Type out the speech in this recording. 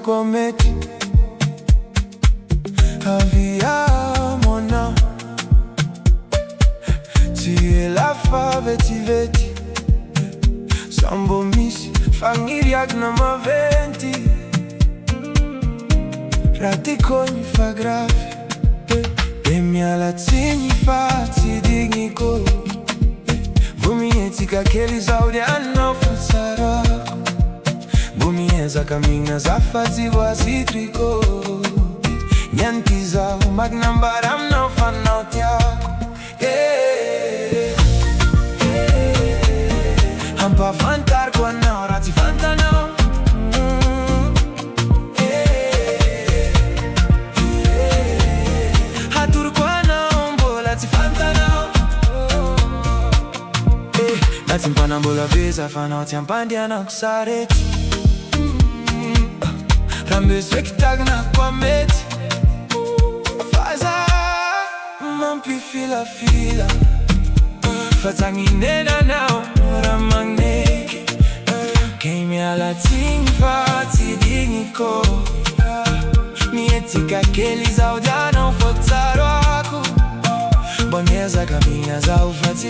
kwa meti aviamona tie la fa veti sambo misi fangiriak na maventi raticoni fa grave e mia lazzini fazzi digniko Vumieti aquele zaudi hanno falsaraco Bumieza cammina zaffazzi quasi trico Niente zau magnam baram no fanno tiaco Ampa fantar qua no razzi fantano Hatur qua no bola zi fantano Natin panambola visa fanot yan pandiana kusareti Rambe spectacle na kwa meti Faza Mampi fila Fatanginena nao Ramagneke Kemi ala tingfati digniko Mietika keli zaudiano fotzaro aku Bonieza caminha za ufati